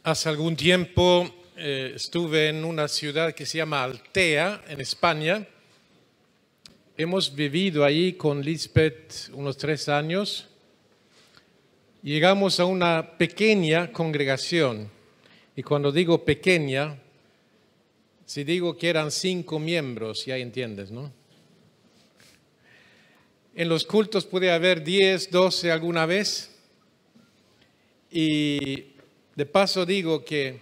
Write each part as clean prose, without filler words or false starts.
Hace algún tiempo estuve en una ciudad que se llama Altea, en España. Hemos vivido ahí con Lisbeth unos 3 años. Llegamos a una pequeña congregación. Y cuando digo pequeña, si digo que eran 5 miembros, ya entiendes, ¿no? En los cultos puede haber 10, 12 alguna vez. Y de paso digo que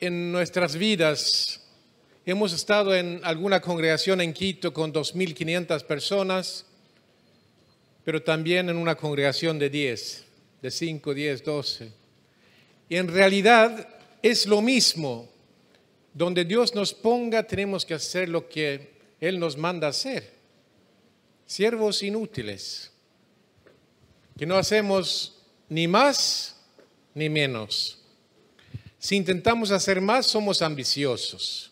en nuestras vidas hemos estado en alguna congregación en Quito con 2.500 personas, pero también en una congregación de 10, de 5, 10, 12. Y en realidad es lo mismo. Donde Dios nos ponga tenemos que hacer lo que Él nos manda hacer. Siervos inútiles, que no hacemos ni más ni menos. Si intentamos hacer más, somos ambiciosos.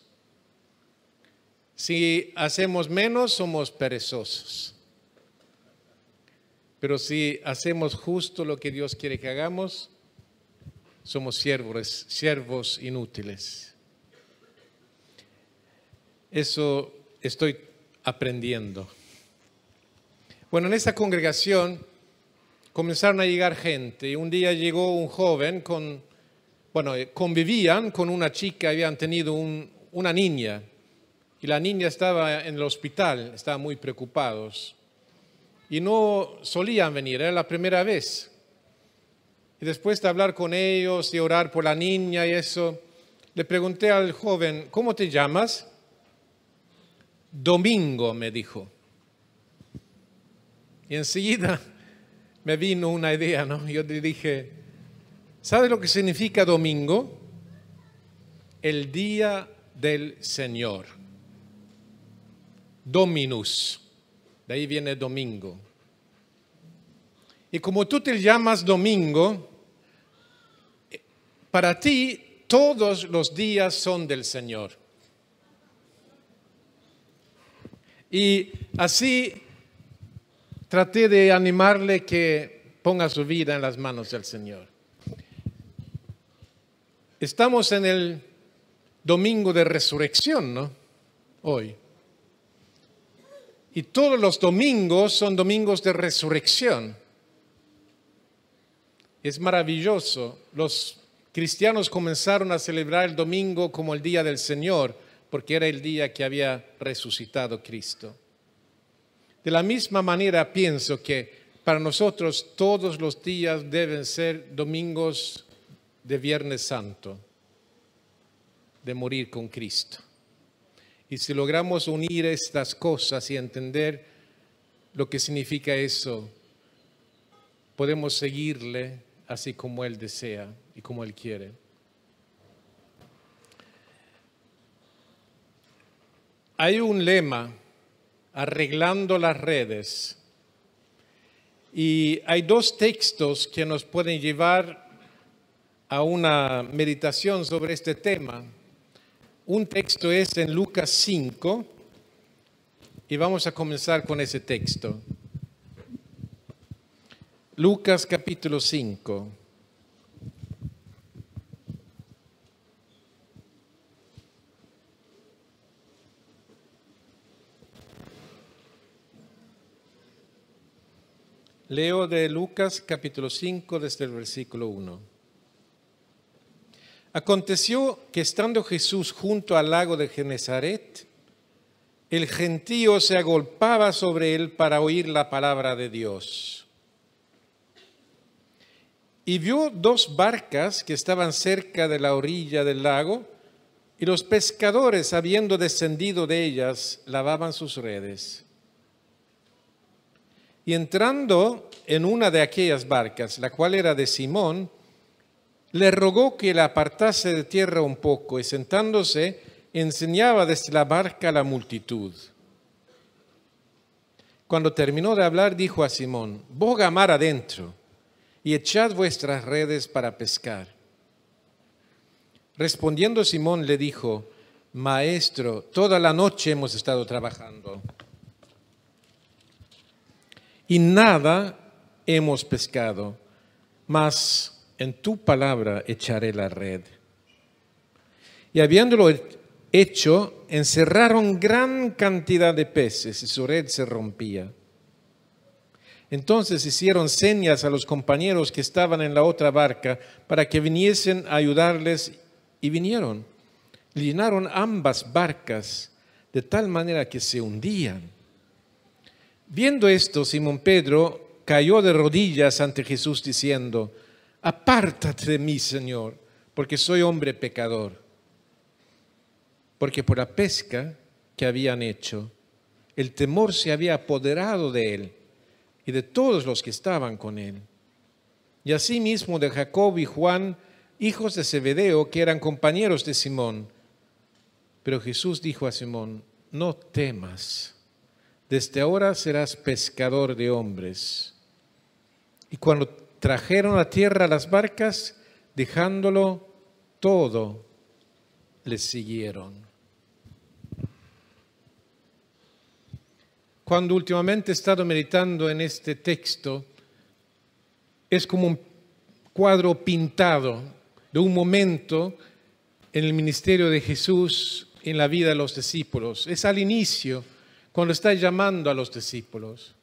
Si hacemos menos, somos perezosos. Pero si hacemos justo lo que Dios quiere que hagamos, somos siervos inútiles. Eso estoy aprendiendo. Bueno, en esta congregación comenzaron a llegar gente y un día llegó un joven convivían con una chica, habían tenido una niña y la niña estaba en el hospital, estaban muy preocupados y no solían venir, era la primera vez. Y después de hablar con ellos y orar por la niña y eso, le pregunté al joven, ¿cómo te llamas? Domingo, me dijo. Y enseguida me vino una idea, ¿no? Yo le dije, ¿sabe lo que significa domingo? El día del Señor. Dominus. De ahí viene domingo. Y como tú te llamas Domingo, para ti todos los días son del Señor. Y así traté de animarle que ponga su vida en las manos del Señor. Estamos en el domingo de resurrección, ¿no? Hoy. Y todos los domingos son domingos de resurrección. Es maravilloso. Los cristianos comenzaron a celebrar el domingo como el día del Señor, porque era el día que había resucitado Cristo. De la misma manera pienso que para nosotros todos los días deben ser domingos de Viernes Santo, de morir con Cristo. Y si logramos unir estas cosas y entender lo que significa eso, podemos seguirle así como Él desea y como Él quiere. Hay un lema, arreglando las redes, y hay 2 textos que nos pueden llevar a una meditación sobre este tema. Un texto es en Lucas 5 y vamos a comenzar con ese texto. Lucas capítulo 5. Leo de Lucas capítulo 5 desde el versículo 1. Aconteció que estando Jesús junto al lago de Genesaret, el gentío se agolpaba sobre él para oír la palabra de Dios. Y vio 2 barcas que estaban cerca de la orilla del lago, y los pescadores, habiendo descendido de ellas, lavaban sus redes. Y entrando en una de aquellas barcas, la cual era de Simón, le rogó que la apartase de tierra un poco, y sentándose, enseñaba desde la barca a la multitud. Cuando terminó de hablar, dijo a Simón, boga mar adentro, y echad vuestras redes para pescar. Respondiendo Simón le dijo, Maestro, toda la noche hemos estado trabajando y nada hemos pescado, mas en tu palabra echaré la red. Y habiéndolo hecho, encerraron gran cantidad de peces y su red se rompía. Entonces hicieron señas a los compañeros que estaban en la otra barca para que viniesen a ayudarles y vinieron. Llenaron ambas barcas de tal manera que se hundían. Viendo esto, Simón Pedro cayó de rodillas ante Jesús diciendo: apártate de mí, Señor, porque soy hombre pecador. Porque por la pesca que habían hecho, el temor se había apoderado de él y de todos los que estaban con él. Y asimismo de Jacob y Juan, hijos de Zebedeo, que eran compañeros de Simón. Pero Jesús dijo a Simón: no temas, desde ahora serás pescador de hombres. Y cuando trajeron a tierra las barcas, dejándolo todo, les siguieron. Cuando últimamente he estado meditando en este texto, es como un cuadro pintado de un momento en el ministerio de Jesús en la vida de los discípulos. Es al inicio, cuando está llamando a los discípulos.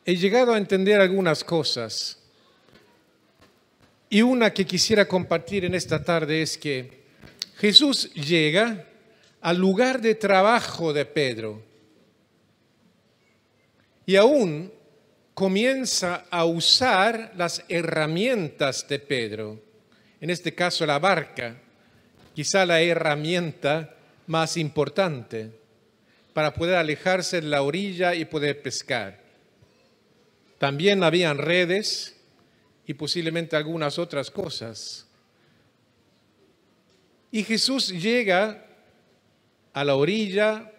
He llegado a entender algunas cosas. Y una que quisiera compartir en esta tarde es que Jesús llega al lugar de trabajo de Pedro y aún comienza a usar las herramientas de Pedro, en este caso la barca, quizá la herramienta más importante para poder alejarse de la orilla y poder pescar. También habían redes y posiblemente algunas otras cosas. Y Jesús llega a la orilla,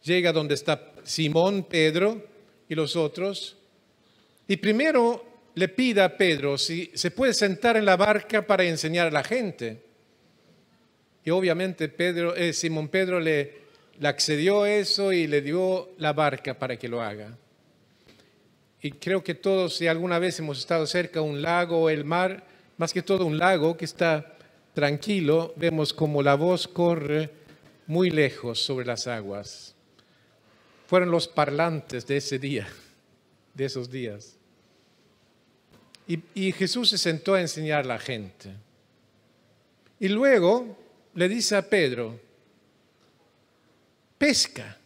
llega donde está Simón, Pedro y los otros, y primero le pide a Pedro si se puede sentar en la barca para enseñar a la gente. Y obviamente Simón Pedro le accedió a eso y le dio la barca para que lo haga. Y creo que todos, si alguna vez hemos estado cerca de un lago o el mar, más que todo un lago que está tranquilo, vemos como la voz corre muy lejos sobre las aguas. Fueron los parlantes de ese día, de esos días. Y Jesús se sentó a enseñar a la gente. Y luego le dice a Pedro: pesca,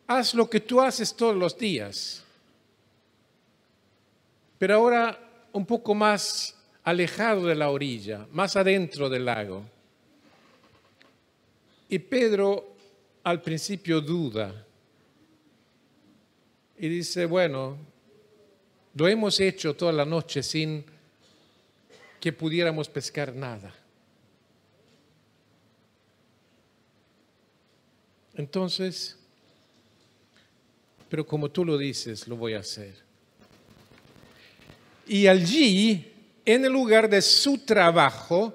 haz lo que tú haces todos los días, pero ahora un poco más alejado de la orilla, más adentro del lago. Y Pedro al principio duda y dice: bueno, lo hemos hecho toda la noche sin que pudiéramos pescar nada. Entonces, pero como tú lo dices, lo voy a hacer. Y allí, en el lugar de su trabajo,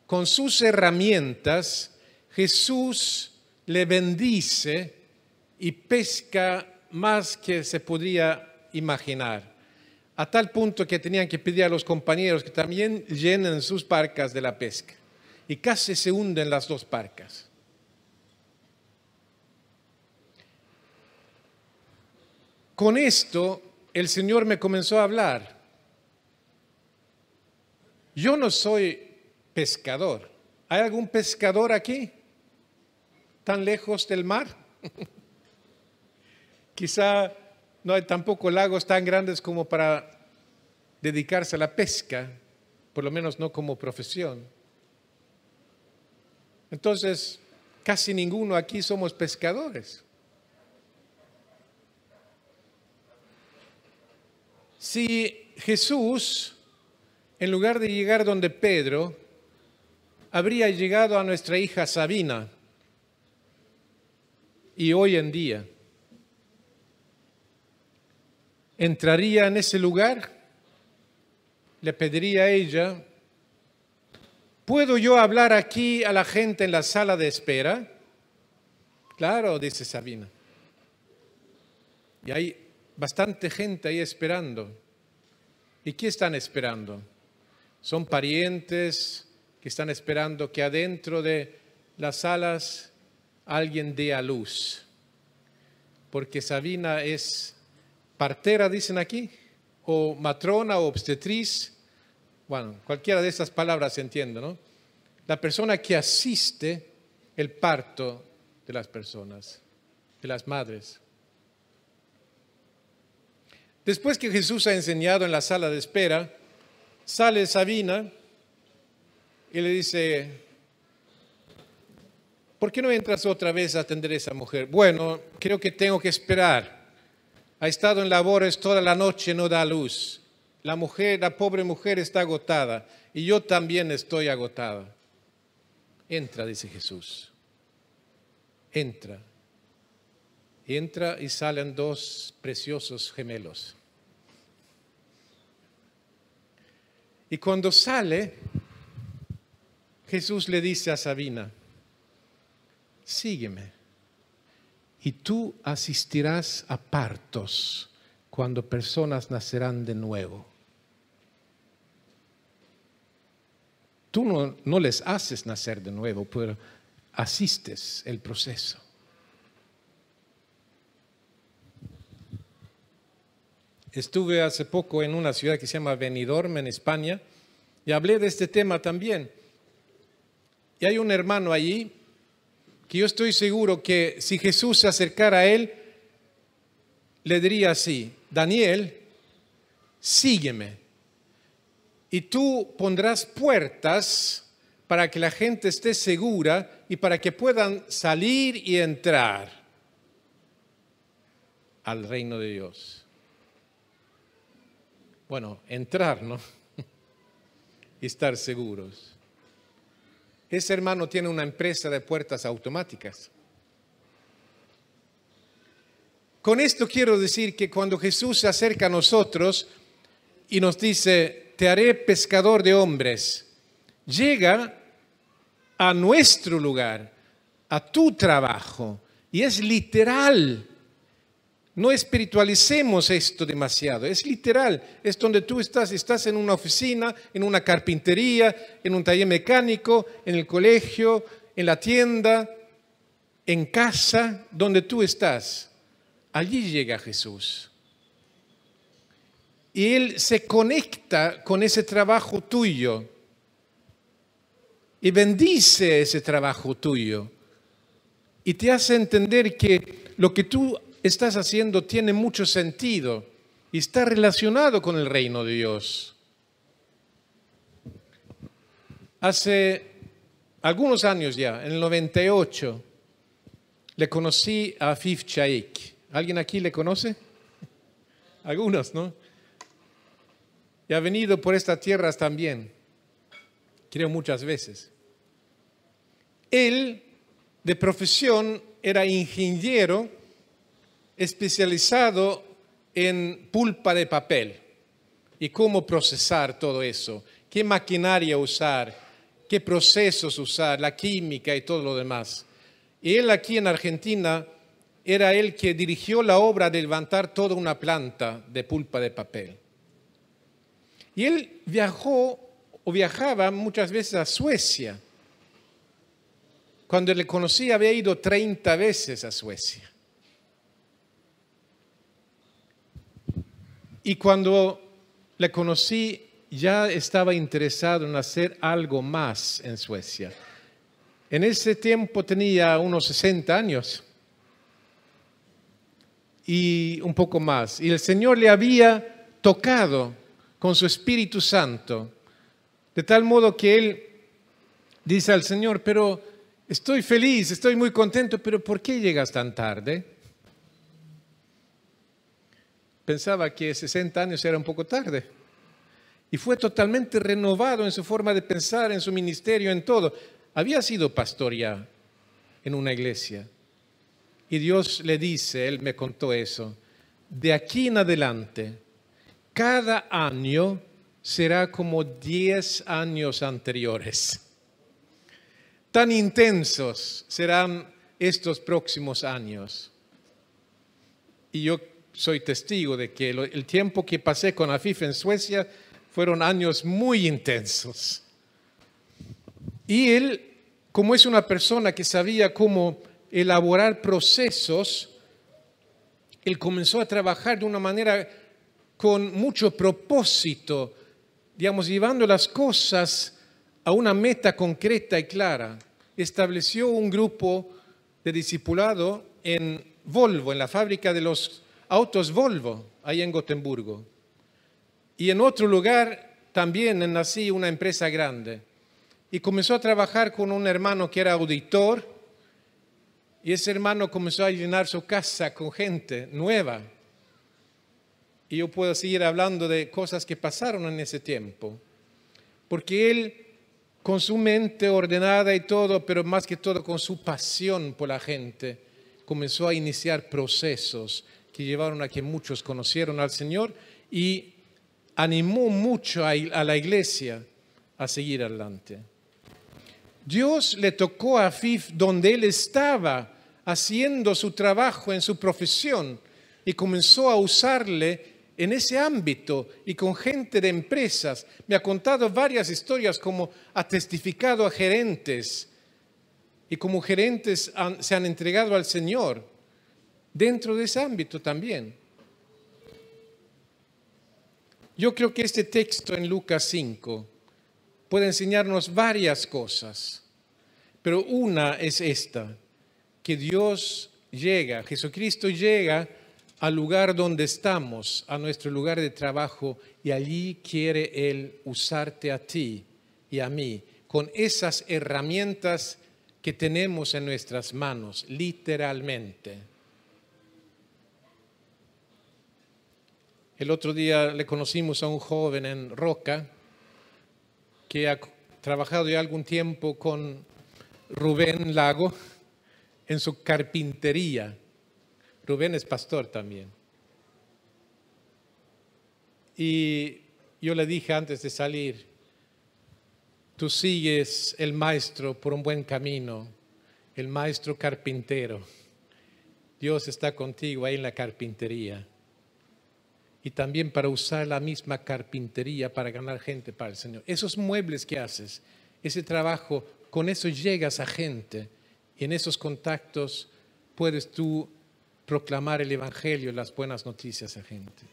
con sus herramientas, Jesús le bendice y pesca más que se podría imaginar, a tal punto que tenían que pedir a los compañeros que también llenen sus barcas de la pesca. Y casi se hunden las dos barcas. Con esto, el Señor me comenzó a hablar. Yo no soy pescador. ¿Hay algún pescador aquí? ¿Tan lejos del mar? Quizá no hay tampoco lagos tan grandes como para dedicarse a la pesca, por lo menos no como profesión. Entonces, casi ninguno aquí somos pescadores. Si Jesús, en lugar de llegar donde Pedro, habría llegado a nuestra hija Sabina, y hoy en día, ¿entraría en ese lugar? Le pediría a ella: ¿puedo yo hablar aquí a la gente en la sala de espera? Claro, dice Sabina. Y hay bastante gente ahí esperando. ¿Y qué están esperando? Son parientes que están esperando que adentro de las salas alguien dé a luz. Porque Sabina es partera, dicen aquí, o matrona o obstetriz. Bueno, cualquiera de estas palabras se entiende, ¿no? La persona que asiste el parto de las personas, de las madres. Después que Jesús ha enseñado en la sala de espera, sale Sabina y le dice: ¿por qué no entras otra vez a atender a esa mujer? Bueno, creo que tengo que esperar. Ha estado en labores toda la noche, no da luz. La pobre mujer está agotada y yo también estoy agotada. Entra, dice Jesús. Entra. Entra y salen dos preciosos gemelos. Y cuando sale, Jesús le dice a Sabina: sígueme y tú asistirás a partos cuando personas nacerán de nuevo. Tú no les haces nacer de nuevo, pero asistes el proceso. Estuve hace poco en una ciudad que se llama Benidorm, en España, y hablé de este tema también. Y hay un hermano allí que yo estoy seguro que si Jesús se acercara a él, le diría así: Daniel, sígueme. Y tú pondrás puertas para que la gente esté segura y para que puedan salir y entrar al reino de Dios. Bueno, entrar, ¿no? Y estar seguros. Ese hermano tiene una empresa de puertas automáticas. Con esto quiero decir que cuando Jesús se acerca a nosotros y nos dice: te haré pescador de hombres, llega a nuestro lugar, a tu trabajo, y es literal. No espiritualicemos esto demasiado, es literal, es donde tú estás en una oficina, en una carpintería, en un taller mecánico, en el colegio, en la tienda, en casa, donde tú estás. Allí llega Jesús. Y Él se conecta con ese trabajo tuyo y bendice ese trabajo tuyo y te hace entender que lo que tú estás haciendo tiene mucho sentido y está relacionado con el reino de Dios. Hace algunos años ya, en el 98, le conocí a Afif Shaikh. ¿Alguien aquí le conoce? Algunos, ¿no? Y ha venido por estas tierras también, creo muchas veces. Él, de profesión, era ingeniero especializado en pulpa de papel y cómo procesar todo eso, qué maquinaria usar, qué procesos usar, la química y todo lo demás. Y él aquí en Argentina era el que dirigió la obra de levantar toda una planta de pulpa de papel. Y él viajaba muchas veces a Suecia. Cuando le conocí había ido 30 veces a Suecia. Y cuando le conocí ya estaba interesado en hacer algo más en Suecia. En ese tiempo tenía unos 60 años y un poco más. Y el Señor le había tocado con su Espíritu Santo, de tal modo que él dice al Señor: pero estoy feliz, estoy muy contento, pero ¿por qué llegas tan tarde? Pensaba que 60 años era un poco tarde. Y fue totalmente renovado en su forma de pensar, en su ministerio, en todo. Había sido pastor ya en una iglesia. Y Dios le dice, él me contó eso: de aquí en adelante, cada año será como 10 años anteriores. Tan intensos serán estos próximos años. Y yo soy testigo de que el tiempo que pasé con Afif en Suecia fueron años muy intensos. Y él, como es una persona que sabía cómo elaborar procesos, él comenzó a trabajar de una manera con mucho propósito, digamos, llevando las cosas a una meta concreta y clara. Estableció un grupo de discipulado en Volvo, en la fábrica de los autos Volvo, ahí en Gotemburgo. Y en otro lugar también nací una empresa grande. Y comenzó a trabajar con un hermano que era auditor, y ese hermano comenzó a llenar su casa con gente nueva. Y yo puedo seguir hablando de cosas que pasaron en ese tiempo. Porque él, con su mente ordenada y todo, pero más que todo con su pasión por la gente, comenzó a iniciar procesos que llevaron a que muchos conocieron al Señor y animó mucho a la iglesia a seguir adelante. Dios le tocó a Afif donde él estaba haciendo su trabajo en su profesión y comenzó a usarle en ese ámbito y con gente de empresas. Me ha contado varias historias como ha testificado a gerentes y como gerentes se han entregado al Señor dentro de ese ámbito también. Yo creo que este texto en Lucas 5 puede enseñarnos varias cosas, pero una es esta, que Dios llega, Jesucristo llega al lugar donde estamos, a nuestro lugar de trabajo, y allí quiere Él usarte a ti y a mí con esas herramientas que tenemos en nuestras manos, literalmente. El otro día le conocimos a un joven en Roca que ha trabajado ya algún tiempo con Rubén Lago en su carpintería. Rubén es pastor también. Y yo le dije antes de salir, tú sigues el maestro por un buen camino, el maestro carpintero. Dios está contigo ahí en la carpintería. Y también para usar la misma carpintería para ganar gente para el Señor. Esos muebles que haces, ese trabajo, con eso llegas a gente. Y en esos contactos puedes tú proclamar el Evangelio, las buenas noticias a gente.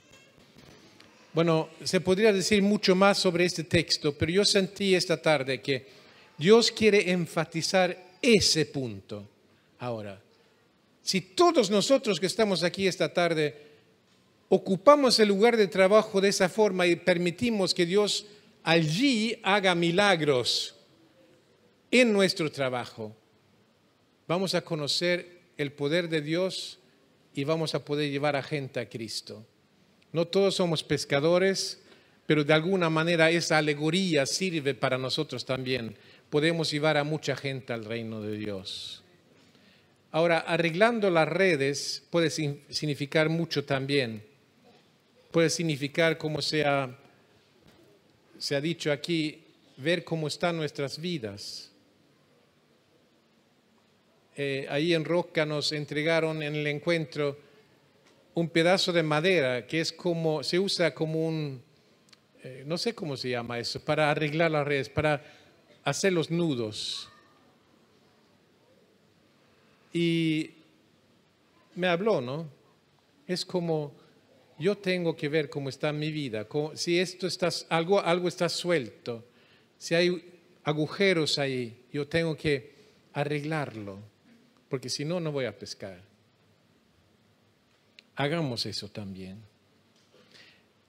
Bueno, se podría decir mucho más sobre este texto, pero yo sentí esta tarde que Dios quiere enfatizar ese punto. Ahora, si todos nosotros que estamos aquí esta tarde ocupamos el lugar de trabajo de esa forma y permitimos que Dios allí haga milagros en nuestro trabajo, vamos a conocer el poder de Dios y vamos a poder llevar a gente a Cristo. No todos somos pescadores, pero de alguna manera esa alegoría sirve para nosotros también. Podemos llevar a mucha gente al reino de Dios. Ahora, arreglando las redes puede significar mucho también. Puede significar, como se ha dicho aquí, ver cómo están nuestras vidas. Ahí en Roca nos entregaron en el encuentro un pedazo de madera que es como, se usa como un, no sé cómo se llama eso, para arreglar las redes, para hacer los nudos. Y me habló, ¿no? Es como, yo tengo que ver cómo está mi vida, si esto está, algo está suelto, si hay agujeros ahí, yo tengo que arreglarlo, porque si no, no voy a pescar. Hagamos eso también.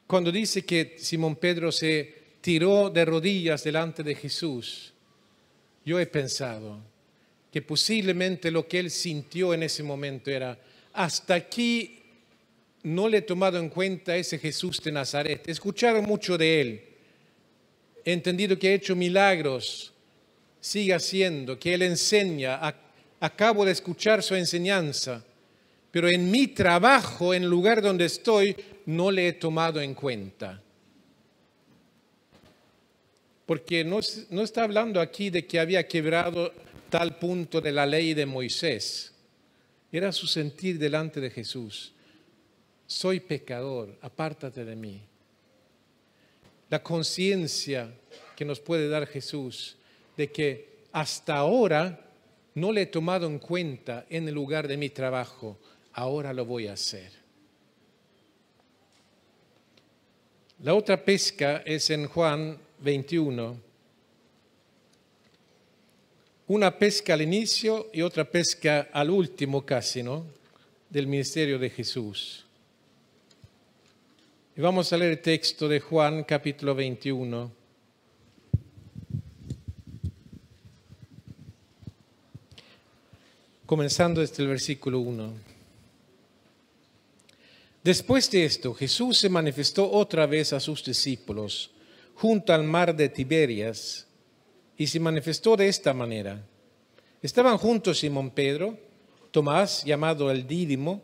Cuando dice que Simón Pedro se tiró de rodillas delante de Jesús, yo he pensado que posiblemente lo que él sintió en ese momento era, hasta aquí no le he tomado en cuenta a ese Jesús de Nazaret. He escuchado mucho de él, he entendido que ha hecho milagros, sigue haciendo, que él enseña, acabo de escuchar su enseñanza, pero en mi trabajo, en el lugar donde estoy, no le he tomado en cuenta. Porque no está hablando aquí de que había quebrado tal punto de la ley de Moisés. Era su sentir delante de Jesús. soy pecador, apártate de mí. La conciencia que nos puede dar Jesús de que hasta ahora no le he tomado en cuenta en el lugar de mi trabajo, ahora lo voy a hacer. La otra pesca es en Juan 21. Una pesca al inicio y otra pesca al último casi, ¿no? Del ministerio de Jesús. Y vamos a leer el texto de Juan capítulo 21. Comenzando desde el versículo 1. Después de esto, Jesús se manifestó otra vez a sus discípulos junto al mar de Tiberias y se manifestó de esta manera. Estaban juntos Simón Pedro, Tomás, llamado el Dídimo,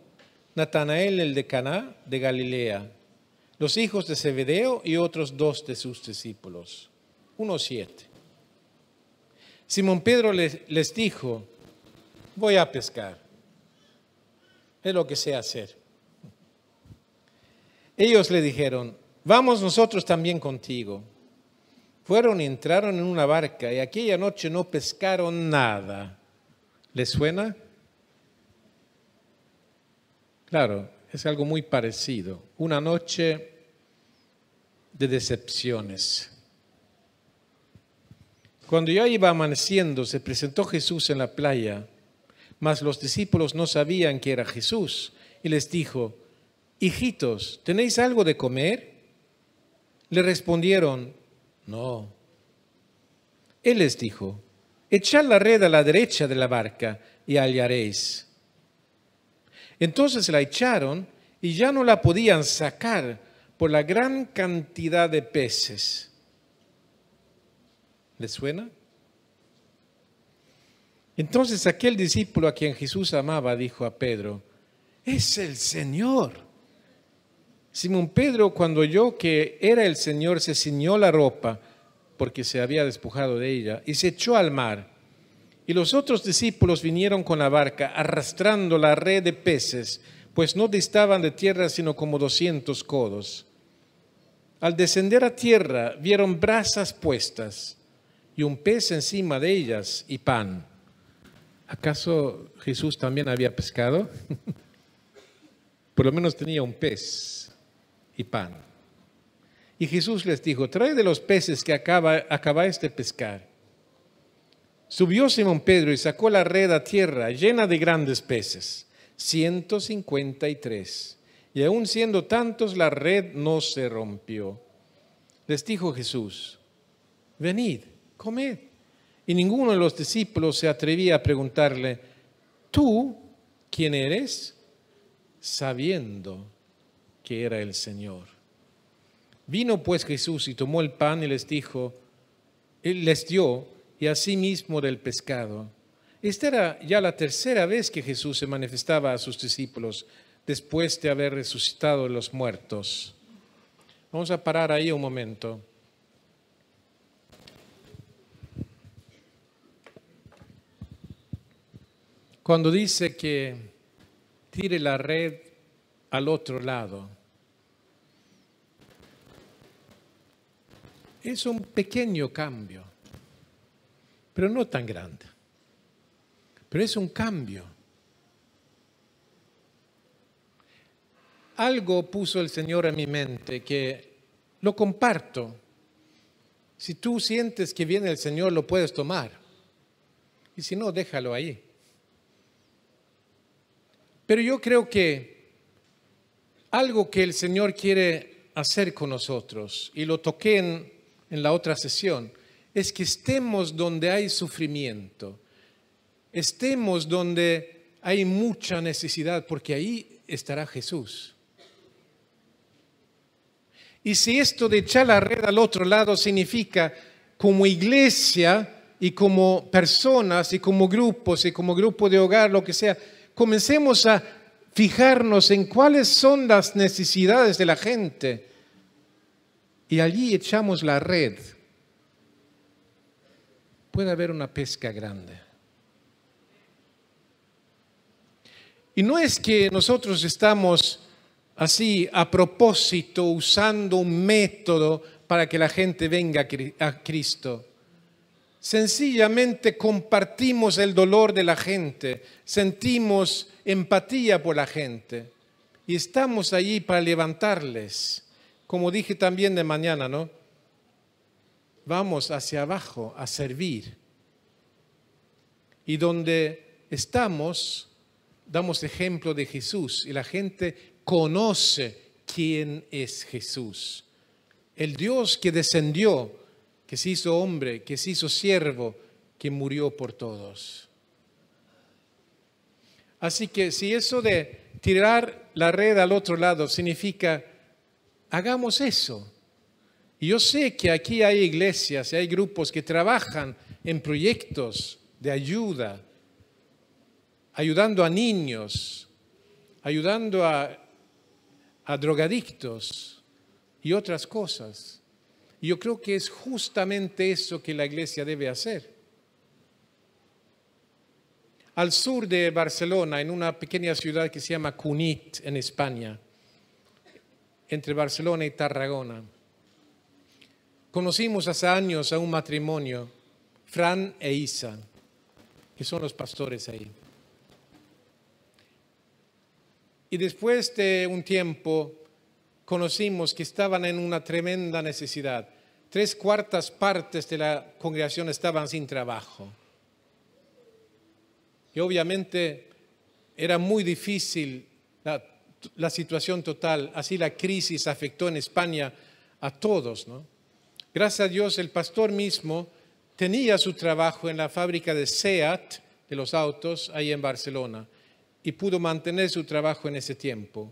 Natanael el de Caná de Galilea, los hijos de Zebedeo y otros 2 de sus discípulos, unos 7. Simón Pedro les dijo: voy a pescar, es lo que sé hacer. Ellos le dijeron: vamos nosotros también contigo. Fueron y entraron en una barca y aquella noche no pescaron nada. ¿Les suena? Claro, es algo muy parecido. Una noche de decepciones. Cuando ya iba amaneciendo, se presentó Jesús en la playa, mas los discípulos no sabían que era Jesús, y les dijo: hijitos, ¿tenéis algo de comer? Le respondieron: no. Él les dijo: echad la red a la derecha de la barca y hallaréis. Entonces la echaron y ya no la podían sacar por la gran cantidad de peces. ¿Les suena? Entonces aquel discípulo a quien Jesús amaba dijo a Pedro: es el Señor. Simón Pedro, cuando oyó que era el Señor, se ciñó la ropa, porque se había despojado de ella, y se echó al mar. Y los otros discípulos vinieron con la barca, arrastrando la red de peces, pues no distaban de tierra sino como 200 codos. Al descender a tierra, vieron brasas puestas, y un pez encima de ellas, y pan. ¿Acaso Jesús también había pescado? Por lo menos tenía un pez y pan. Y Jesús les dijo: traed de los peces que acabáis de pescar. Subió Simón Pedro y sacó la red a tierra llena de grandes peces, 153. Y aun siendo tantos, la red no se rompió. Les dijo Jesús: venid, comed. Y ninguno de los discípulos se atrevía a preguntarle: ¿tú quién eres? Sabiendo que era el Señor. Vino pues Jesús y tomó el pan y les dijo, Él les dio, y asimismo del pescado. Esta era ya la tercera vez que Jesús se manifestaba a sus discípulos después de haber resucitado de los muertos. Vamos a parar ahí un momento. Cuando dice que tire la red al otro lado, es un pequeño cambio, pero no tan grande. Pero es un cambio. Algo puso el Señor en mi mente que lo comparto. Si tú sientes que viene el Señor, lo puedes tomar. Y si no, déjalo ahí. Pero yo creo que algo que el Señor quiere hacer con nosotros, y lo toqué en la otra sesión, es que estemos donde hay sufrimiento, estemos donde hay mucha necesidad, porque ahí estará Jesús. Y si esto de echar la red al otro lado significa como iglesia y como personas y como grupos y como grupo de hogar, lo que sea, comencemos a fijarnos en cuáles son las necesidades de la gente y allí echamos la red. Puede haber una pesca grande. Y no es que nosotros estamos así a propósito, usando un método para que la gente venga a Cristo. Sencillamente compartimos el dolor de la gente, sentimos empatía por la gente y estamos allí para levantarles. Como dije también de mañana, ¿no? Vamos hacia abajo a servir. Y donde estamos, damos ejemplo de Jesús y la gente conoce quién es Jesús. El Dios que descendió, que se hizo hombre, que se hizo siervo, que murió por todos. Así que si eso de tirar la red al otro lado significa, hagamos eso. Y yo sé que aquí hay iglesias y hay grupos que trabajan en proyectos de ayuda, ayudando a niños, ayudando a drogadictos y otras cosas. Y yo creo que es justamente eso que la iglesia debe hacer. Al sur de Barcelona, en una pequeña ciudad que se llama Cunit, en España, entre Barcelona y Tarragona, conocimos hace años a un matrimonio, Fran e Isa, que son los pastores ahí. Y después de un tiempo conocimos que estaban en una tremenda necesidad. 3/4 partes de la congregación estaban sin trabajo. Y obviamente era muy difícil la situación total. Así la crisis afectó en España a todos, ¿no? Gracias a Dios el pastor mismo tenía su trabajo en la fábrica de SEAT, de los autos, ahí en Barcelona, y pudo mantener su trabajo en ese tiempo.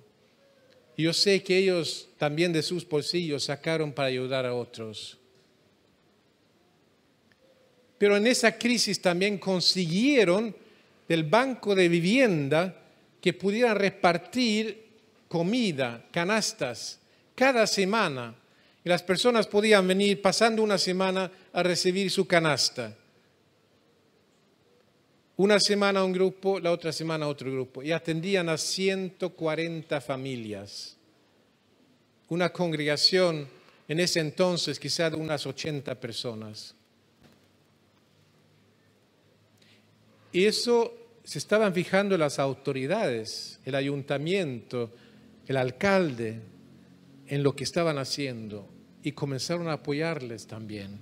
Y yo sé que ellos también de sus bolsillos sacaron para ayudar a otros. Pero en esa crisis también consiguieron del banco de vivienda que pudieran repartir comida, canastas, cada semana. Y las personas podían venir pasando una semana a recibir su canasta. Una semana un grupo, la otra semana otro grupo. Y atendían a 140 familias. Una congregación en ese entonces quizá de unas 80 personas. Y eso se estaban fijando las autoridades, el ayuntamiento, el alcalde, en lo que estaban haciendo. Y comenzaron a apoyarles también.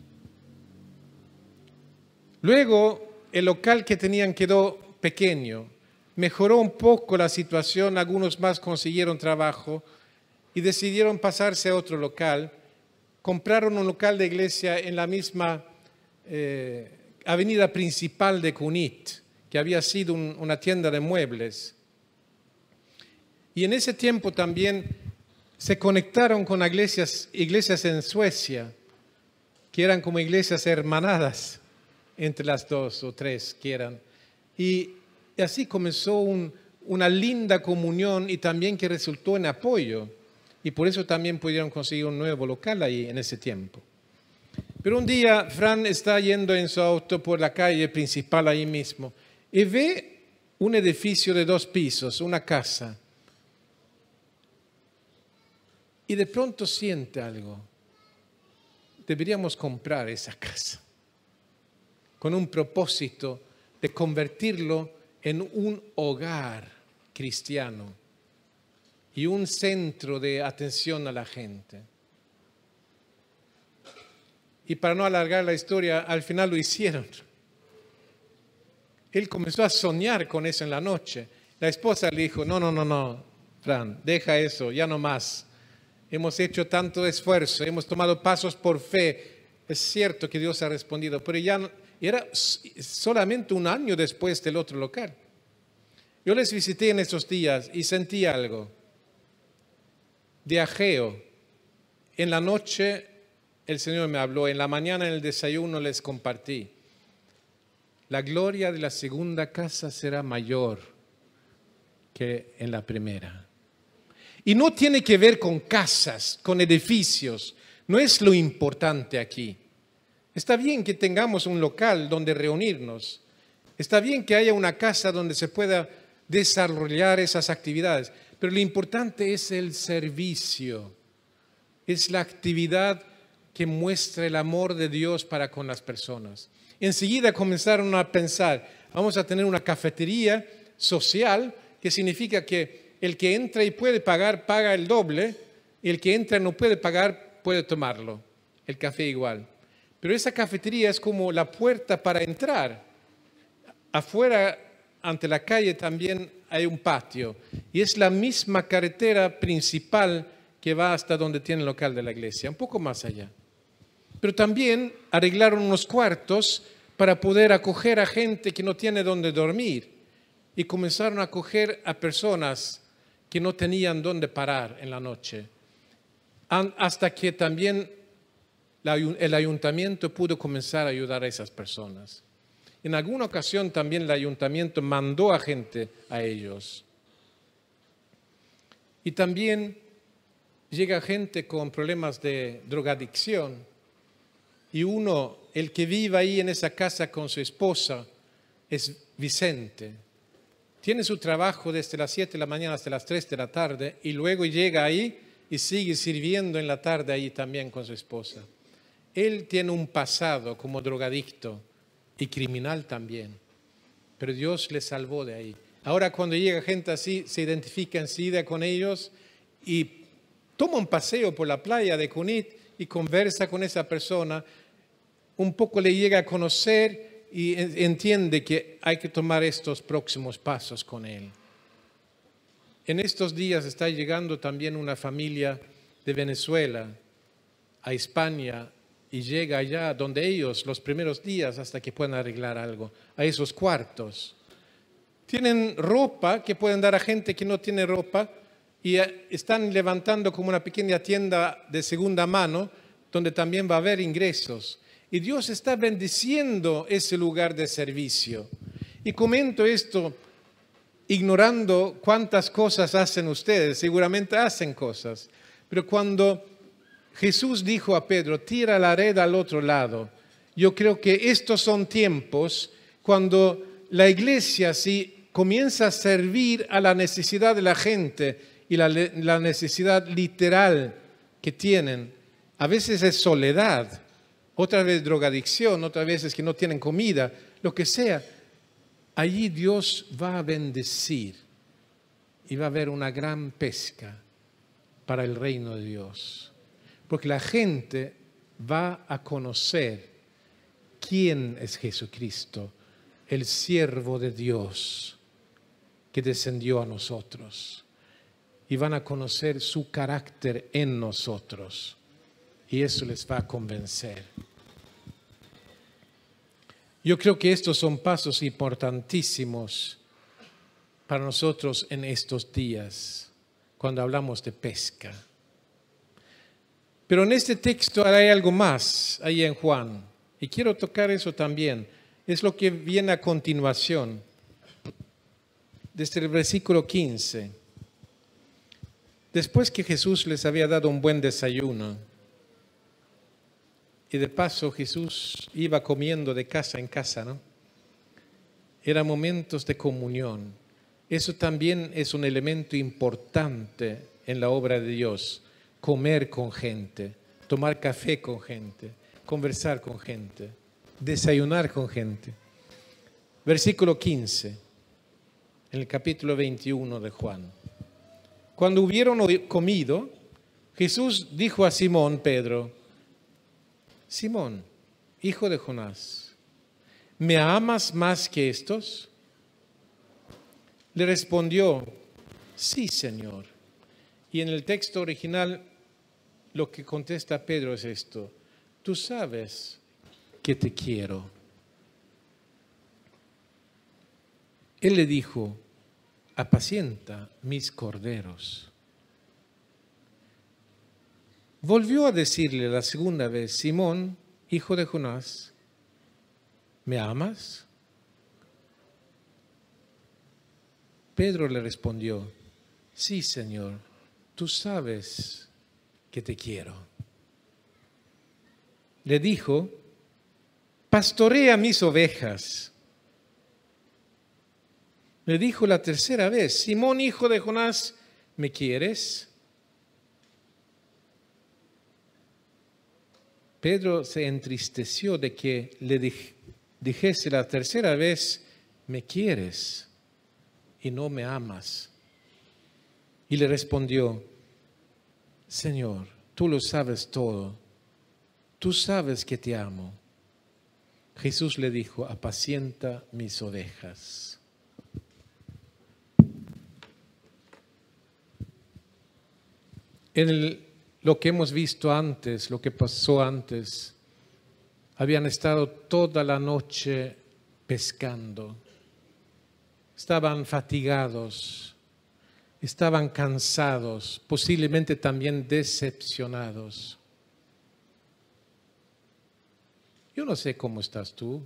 Luego, el local que tenían quedó pequeño. Mejoró un poco la situación, algunos más consiguieron trabajo y decidieron pasarse a otro local. Compraron un local de iglesia en la misma avenida principal de Cunit, que había sido una tienda de muebles. Y en ese tiempo también se conectaron con iglesias en Suecia, que eran como iglesias hermanadas entre las 2 o 3 que eran. Y así comenzó una linda comunión y también que resultó en apoyo. Y por eso también pudieron conseguir un nuevo local ahí en ese tiempo. Pero un día Fran está yendo en su auto por la calle principal ahí mismo y ve un edificio de 2 pisos, una casa. Y de pronto siente algo. Deberíamos comprar esa casa con un propósito de convertirlo en un hogar cristiano y un centro de atención a la gente. Y para no alargar la historia, al final lo hicieron. Él comenzó a soñar con eso en la noche. La esposa le dijo, no, Fran, deja eso, ya no más. Hemos hecho tanto esfuerzo, hemos tomado pasos por fe. Es cierto que Dios ha respondido, pero ya no, era solamente un año después del otro local. Yo les visité en esos días y sentí algo de Ageo. En la noche el Señor me habló, en la mañana en el desayuno les compartí. La gloria de la segunda casa será mayor que en la primera. Y no tiene que ver con casas, con edificios. No es lo importante aquí. Está bien que tengamos un local donde reunirnos. Está bien que haya una casa donde se pueda desarrollar esas actividades. pero lo importante es el servicio, es la actividad que muestra el amor de Dios para con las personas. Enseguida comenzaron a pensar, vamos a tener una cafetería social, que significa que el que entra y puede pagar, paga el doble, y el que entra y no puede pagar, puede tomarlo, el café igual. Pero esa cafetería es como la puerta para entrar. Afuera, ante la calle, también hay un patio, y es la misma carretera principal que va hasta donde tiene el local de la iglesia, un poco más allá. Pero también arreglaron unos cuartos para poder acoger a gente que no tiene dónde dormir, y comenzaron a acoger a personas que no tenían dónde parar en la noche, hasta que también el ayuntamiento pudo comenzar a ayudar a esas personas. En alguna ocasión también el ayuntamiento mandó a gente a ellos. Y también llega gente con problemas de drogadicción, y el que vive ahí en esa casa con su esposa, es Vicente. Tiene su trabajo desde las 7 de la mañana hasta las 3 de la tarde, y luego llega ahí y sigue sirviendo en la tarde ahí también con su esposa. Él tiene un pasado como drogadicto y criminal también, pero Dios le salvó de ahí. Ahora cuando llega gente así, se identifica enseguida con ellos y toma un paseo por la playa de Cunit y conversa con esa persona, un poco le llega a conocer y entiende que hay que tomar estos próximos pasos con él. En estos días está llegando también una familia de Venezuela a España y llega allá donde ellos los primeros días hasta que puedan arreglar algo, a esos cuartos. Tienen ropa que pueden dar a gente que no tiene ropa y están levantando como una pequeña tienda de segunda mano donde también va a haber ingresos. Y Dios está bendiciendo ese lugar de servicio. Y comento esto ignorando cuántas cosas hacen ustedes, seguramente hacen cosas, pero cuando Jesús dijo a Pedro, tira la red al otro lado, yo creo que estos son tiempos cuando la iglesia sí comienza a servir a la necesidad de la gente y la necesidad literal que tienen. A veces es soledad, otra vez drogadicción, otra vez es que no tienen comida, lo que sea. Allí Dios va a bendecir y va a haber una gran pesca para el reino de Dios. Porque la gente va a conocer quién es Jesucristo, el siervo de Dios que descendió a nosotros. Y van a conocer su carácter en nosotros. Y eso les va a convencer. Yo creo que estos son pasos importantísimos para nosotros en estos días, cuando hablamos de pesca. Pero en este texto hay algo más, ahí en Juan, y quiero tocar eso también. Es lo que viene a continuación, desde el versículo 15. Después que Jesús les había dado un buen desayuno, y de paso Jesús iba comiendo de casa en casa, ¿no? Eran momentos de comunión. Eso también es un elemento importante en la obra de Dios. Comer con gente, tomar café con gente, conversar con gente, desayunar con gente. Versículo 15, en el capítulo 21 de Juan. Cuando hubieron comido, Jesús dijo a Simón Pedro, Simón, hijo de Jonás, ¿me amas más que estos? Le respondió, sí, Señor. Y en el texto original lo que contesta Pedro es esto, tú sabes que te quiero. Él le dijo, apacienta mis corderos. Volvió a decirle la segunda vez, Simón, hijo de Jonás, ¿me amas? Pedro le respondió, sí, Señor, tú sabes que te quiero. Le dijo, pastorea mis ovejas. Le dijo la tercera vez, Simón, hijo de Jonás, ¿me quieres? Pedro se entristeció de que le dijese la tercera vez, ¿me quieres y no me amas? Y le respondió, Señor, tú lo sabes todo, tú sabes que te amo. Jesús le dijo, apacienta mis ovejas. Lo que hemos visto antes, lo que pasó antes, habían estado toda la noche pescando, estaban fatigados, estaban cansados, posiblemente también decepcionados. Yo no sé cómo estás tú.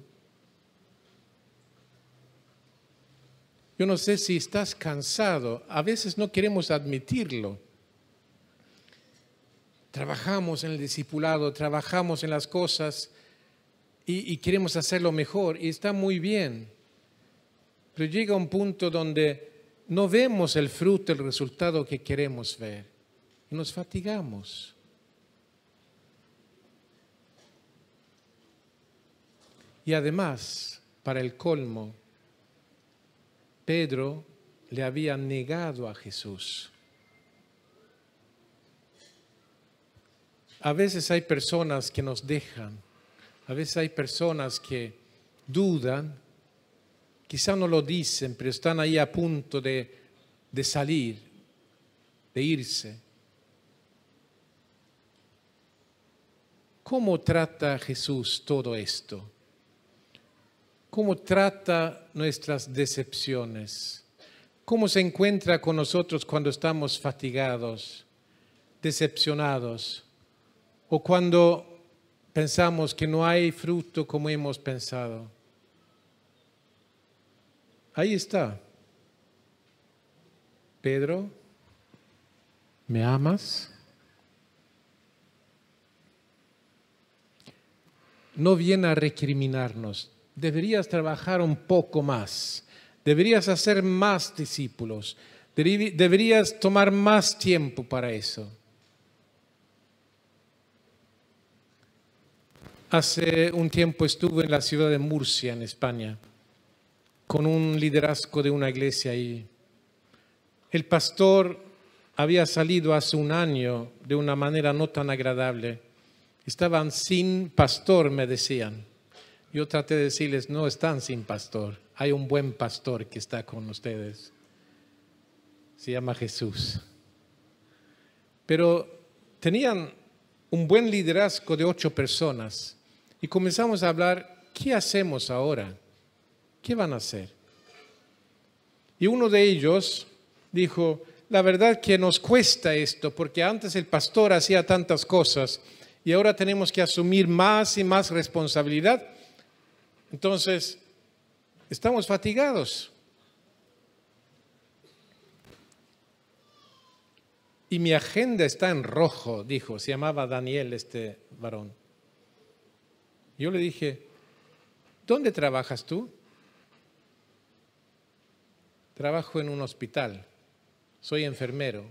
Yo no sé si estás cansado. A veces no queremos admitirlo. Trabajamos en el discipulado, trabajamos en las cosas y queremos hacerlo mejor y está muy bien. Pero llega un punto donde no vemos el fruto, el resultado que queremos ver y nos fatigamos. Y además, para el colmo, Pedro le había negado a Jesús. A veces hay personas que nos dejan, a veces hay personas que dudan, quizá no lo dicen, pero están ahí a punto de salir, de irse. ¿Cómo trata Jesús todo esto? ¿Cómo trata nuestras decepciones? ¿Cómo se encuentra con nosotros cuando estamos fatigados, decepcionados? O cuando pensamos que no hay fruto como hemos pensado. Ahí está. Pedro, ¿me amas? No viene a recriminarnos. Deberías trabajar un poco más. Deberías hacer más discípulos. Deberías tomar más tiempo para eso. Hace un tiempo estuve en la ciudad de Murcia, en España, con un liderazgo de una iglesia ahí. El pastor había salido hace un año de una manera no tan agradable. Estaban sin pastor, me decían. Yo traté de decirles, no están sin pastor. Hay un buen pastor que está con ustedes. Se llama Jesús. Pero tenían un buen liderazgo de 8 personas. Y comenzamos a hablar, ¿qué hacemos ahora? ¿Qué van a hacer? Y uno de ellos dijo, la verdad que nos cuesta esto, porque antes el pastor hacía tantas cosas y ahora tenemos que asumir más y más responsabilidad. Entonces, estamos fatigados. Y mi agenda está en rojo, dijo, se llamaba Daniel este varón. Yo le dije, ¿dónde trabajas tú? Trabajo en un hospital, soy enfermero.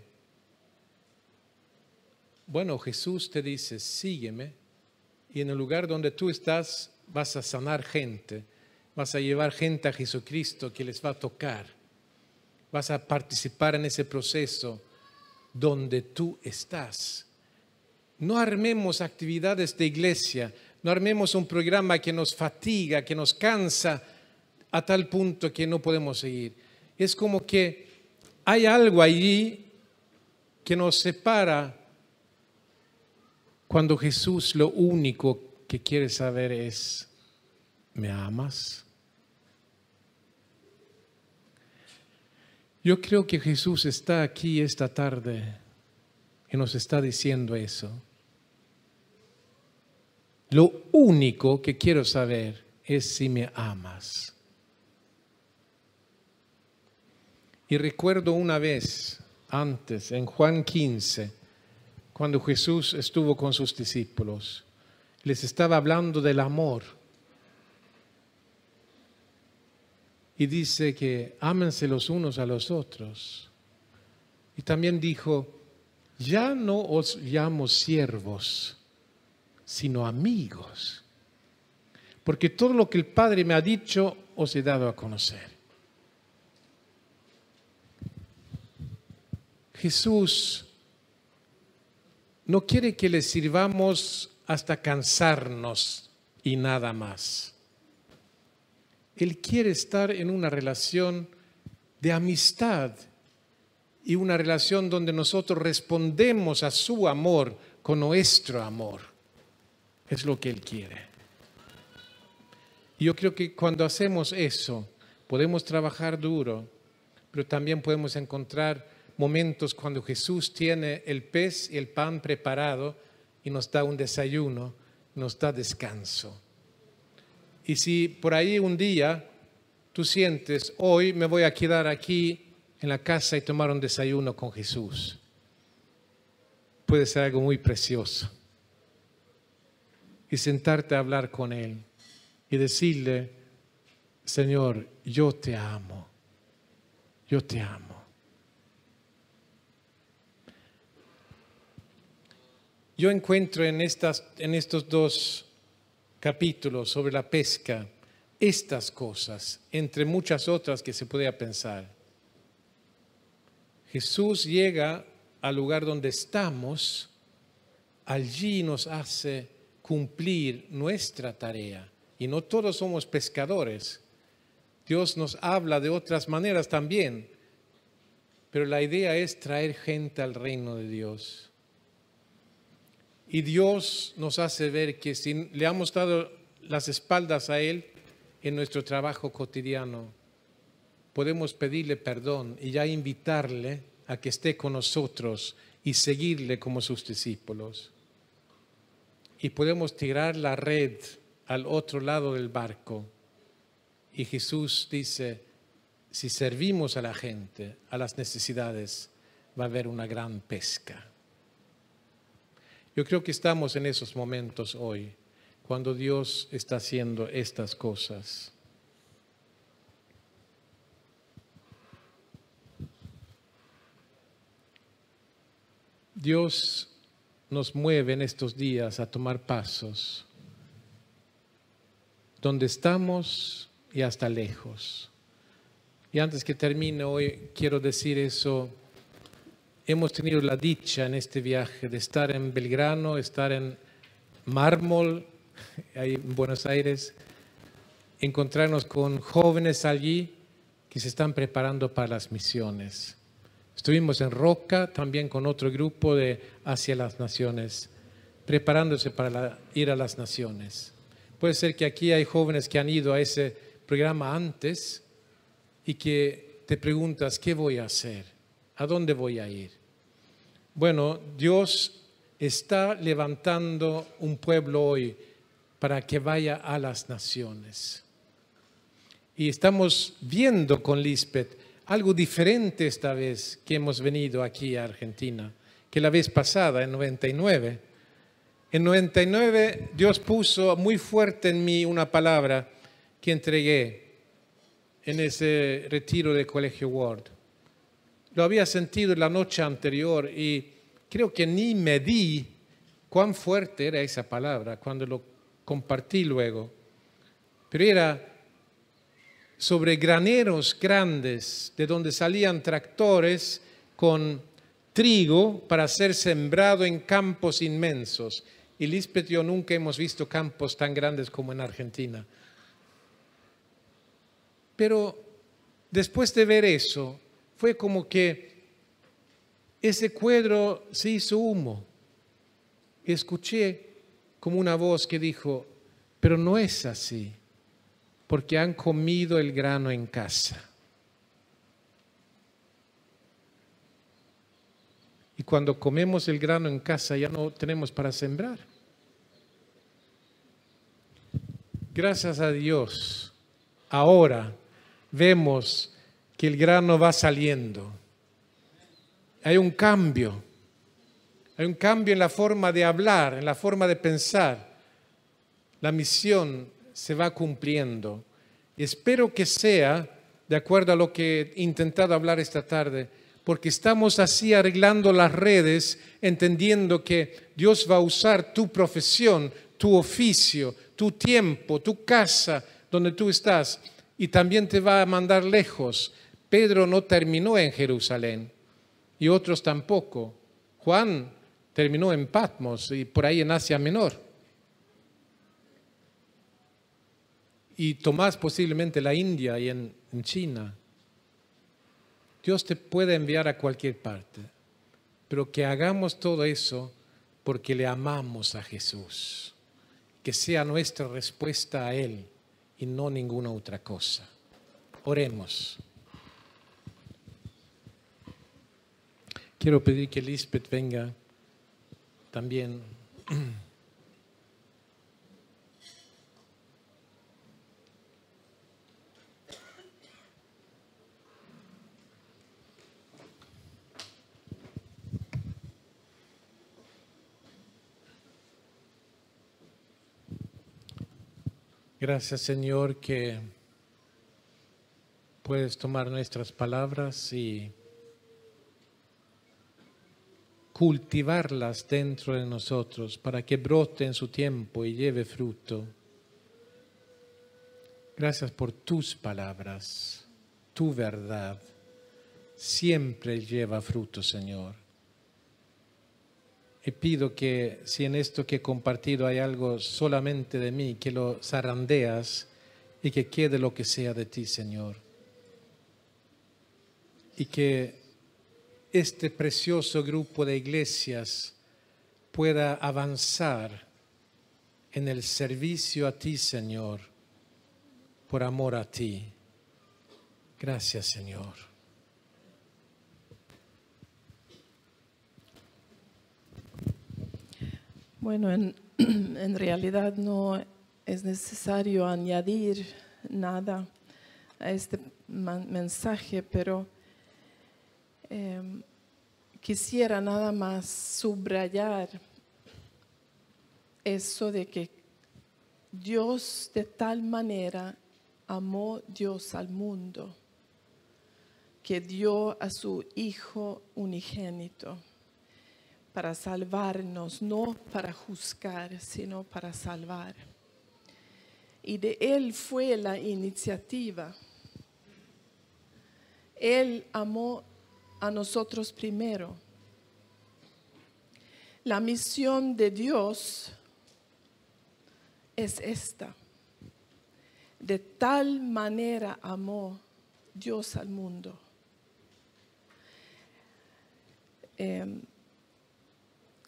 Bueno, Jesús te dice, sígueme, y en el lugar donde tú estás vas a sanar gente, vas a llevar gente a Jesucristo que les va a tocar, vas a participar en ese proceso donde tú estás. No armemos actividades de iglesia, no armemos un programa que nos fatiga, que nos cansa a tal punto que no podemos seguir. Es como que hay algo allí que nos separa cuando Jesús lo único que quiere saber es, ¿me amas? Yo creo que Jesús está aquí esta tarde y nos está diciendo eso. Lo único que quiero saber es si me amas. Y recuerdo una vez antes, en Juan 15, cuando Jesús estuvo con sus discípulos, les estaba hablando del amor. Y dice que ámense los unos a los otros. Y también dijo, ya no os llamo siervos, sino amigos, porque todo lo que el Padre me ha dicho os he dado a conocer. Jesús no quiere que le sirvamos hasta cansarnos y nada más. Él quiere estar en una relación de amistad y una relación donde nosotros respondemos a su amor con nuestro amor. Es lo que Él quiere. Y yo creo que cuando hacemos eso, podemos trabajar duro, pero también podemos encontrar momentos cuando Jesús tiene el pez y el pan preparado y nos da un desayuno, nos da descanso. Y si por ahí un día tú sientes, hoy me voy a quedar aquí en la casa y tomar un desayuno con Jesús, puede ser algo muy precioso. Y sentarte a hablar con Él y decirle, Señor, yo te amo, yo te amo. Yo encuentro en estos dos capítulos sobre la pesca estas cosas, entre muchas otras que se podía pensar. Jesús llega al lugar donde estamos, allí nos hace cumplir nuestra tarea. Y no todos somos pescadores. Dios nos habla de otras maneras también, pero la idea es traer gente al reino de Dios. Y Dios nos hace ver que si le hemos dado las espaldas a Él en nuestro trabajo cotidiano, podemos pedirle perdón y ya invitarle a que esté con nosotros y seguirle como sus discípulos. Y podemos tirar la red al otro lado del barco. Y Jesús dice, si servimos a la gente, a las necesidades, va a haber una gran pesca. Yo creo que estamos en esos momentos hoy, cuando Dios está haciendo estas cosas. Dios nos mueve en estos días a tomar pasos, donde estamos y hasta lejos. Y antes que termine hoy, quiero decir eso. Hemos tenido la dicha en este viaje de estar en Belgrano, estar en Mármol, ahí en Buenos Aires, encontrarnos con jóvenes allí que se están preparando para las misiones. Estuvimos en Roca también con otro grupo de Hacia las Naciones, preparándose para ir a las naciones. Puede ser que aquí hay jóvenes que han ido a ese programa antes y que te preguntas, ¿qué voy a hacer? ¿A dónde voy a ir? Bueno, Dios está levantando un pueblo hoy para que vaya a las naciones. Y estamos viendo con Lisbeth algo diferente esta vez que hemos venido aquí a Argentina, que la vez pasada, en 99. En 99 Dios puso muy fuerte en mí una palabra que entregué en ese retiro del Colegio Ward. Lo había sentido la noche anterior y creo que ni medí cuán fuerte era esa palabra cuando lo compartí luego. Pero era sobre graneros grandes de donde salían tractores con trigo para ser sembrado en campos inmensos. Y Lisbeth y yo nunca hemos visto campos tan grandes como en Argentina. Pero después de ver eso, fue como que ese cuadro se hizo humo. Y escuché como una voz que dijo, pero no es así, porque han comido el grano en casa. Y cuando comemos el grano en casa ya no tenemos para sembrar. Gracias a Dios, ahora vemos que el grano va saliendo. Hay un cambio en la forma de hablar, en la forma de pensar. La misión se va cumpliendo. Y espero que sea, de acuerdo a lo que he intentado hablar esta tarde, porque estamos así arreglando las redes, entendiendo que Dios va a usar tu profesión, tu oficio, tu tiempo, tu casa, donde tú estás, y también te va a mandar lejos. Pedro no terminó en Jerusalén y otros tampoco. Juan terminó en Patmos y por ahí en Asia Menor. Y Tomás posiblemente la India y en China. Dios te puede enviar a cualquier parte, pero que hagamos todo eso porque le amamos a Jesús. Que sea nuestra respuesta a Él y no ninguna otra cosa. Oremos. Quiero pedir que Lisbeth venga también. Gracias, Señor, que puedes tomar nuestras palabras y cultivarlas dentro de nosotros para que brote en su tiempo y lleve fruto. Gracias por tus palabras, tu verdad. Siempre lleva fruto, Señor. Y pido que si en esto que he compartido hay algo solamente de mí, que lo zarandeas y que quede lo que sea de ti, Señor. Y que este precioso grupo de iglesias pueda avanzar en el servicio a ti, Señor, por amor a ti. Gracias, Señor. Bueno, en realidad no es necesario añadir nada a este mensaje, pero quisiera nada más subrayar eso de que Dios de tal manera amó Dios al mundo que dio a su Hijo unigénito para salvarnos, no para juzgar, sino para salvar. Y de Él fue la iniciativa. Él amó a nosotros primero. La misión de Dios es esta. De tal manera amó Dios al mundo.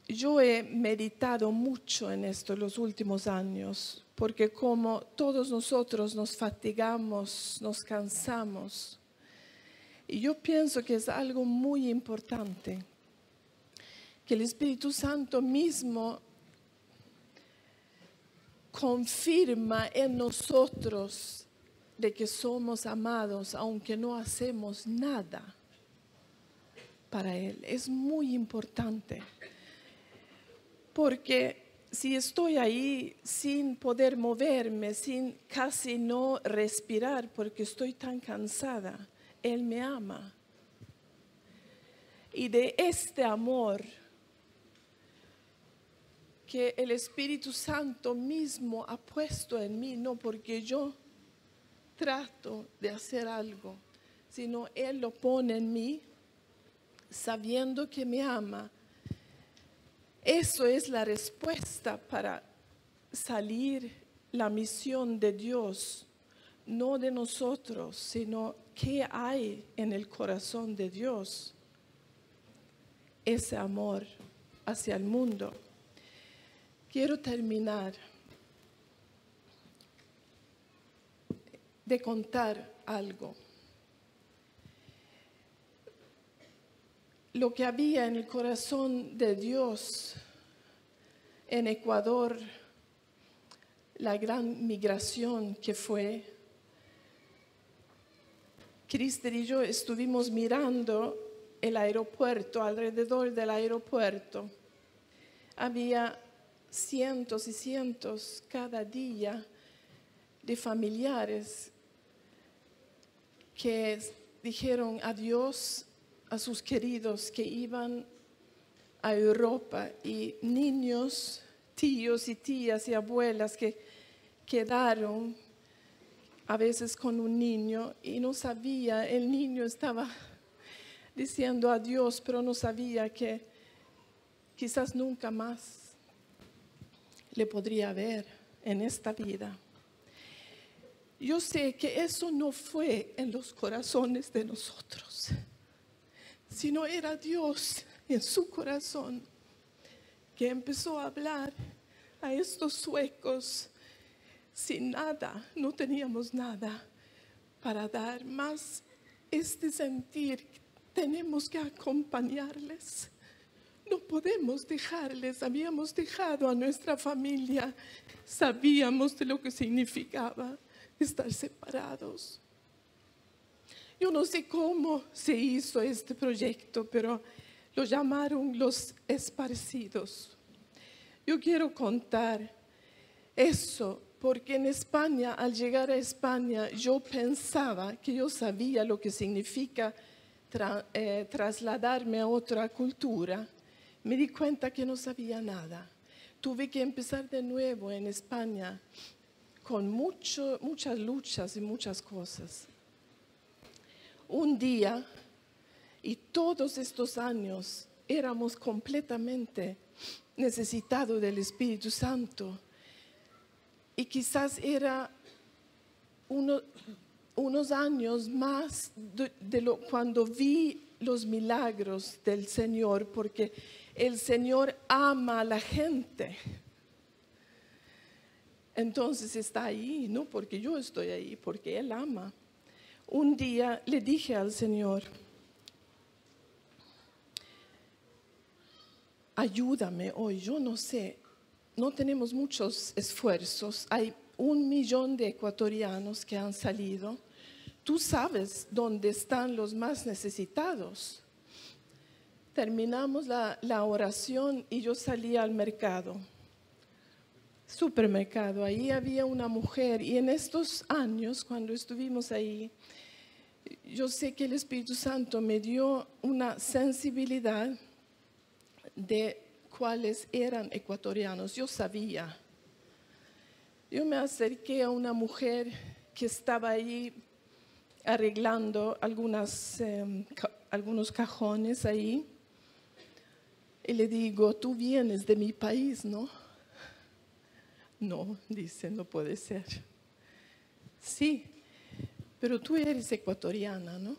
Yo he meditado mucho en esto en los últimos años, porque como todos nosotros nos fatigamos, nos cansamos, y yo pienso que es algo muy importante, que el Espíritu Santo mismo confirma en nosotros de que somos amados, aunque no hacemos nada para Él. Es muy importante. Porque si estoy ahí sin poder moverme, sin casi no respirar porque estoy tan cansada, Él me ama. Y de este amor que el Espíritu Santo mismo ha puesto en mí, no porque yo trato de hacer algo, sino Él lo pone en mí, sabiendo que me ama. Eso es la respuesta para salir la misión de Dios, no de nosotros, sino qué hay en el corazón de Dios. Ese amor hacia el mundo. Quiero terminar de contar algo. Lo que había en el corazón de Dios en Ecuador, la gran migración que fue. Crister y yo estuvimos mirando el aeropuerto, alrededor del aeropuerto. Había cientos y cientos cada día de familiares que dijeron adiós a a sus queridos que iban a Europa y niños, tíos y tías y abuelas que quedaron a veces con un niño y no sabía, el niño estaba diciendo adiós, pero no sabía que quizás nunca más le podría ver en esta vida. Yo sé que eso no fue en los corazones de nosotros, sino era Dios en su corazón que empezó a hablar a estos suecos sin nada, no teníamos nada para dar, más este sentir, tenemos que acompañarles. No podemos dejarles, habíamos dejado a nuestra familia, sabíamos de lo que significaba estar separados. Yo no sé cómo se hizo este proyecto, pero lo llamaron Los Esparcidos. Yo quiero contar eso porque en España, al llegar a España, yo pensaba que yo sabía lo que significa trasladarme a otra cultura. Me di cuenta que no sabía nada. Tuve que empezar de nuevo en España con muchas luchas y muchas cosas. Un día, y todos estos años, éramos completamente necesitados del Espíritu Santo. Y quizás era unos años más cuando vi los milagros del Señor, porque el Señor ama a la gente. Entonces está ahí, no porque yo estoy ahí, porque Él ama. Un día le dije al Señor, ayúdame hoy, yo no sé, no tenemos muchos esfuerzos, hay 1 millón de ecuatorianos que han salido, tú sabes dónde están los más necesitados. Terminamos la oración y yo salí al mercado, supermercado, ahí había una mujer y en estos años cuando estuvimos ahí, yo sé que el Espíritu Santo me dio una sensibilidad de cuáles eran ecuatorianos, yo sabía. Yo me acerqué a una mujer que estaba ahí arreglando algunos cajones ahí y le digo, tú vienes de mi país, ¿no? No, dice, no puede ser. Sí, pero tú eres ecuatoriana, ¿no?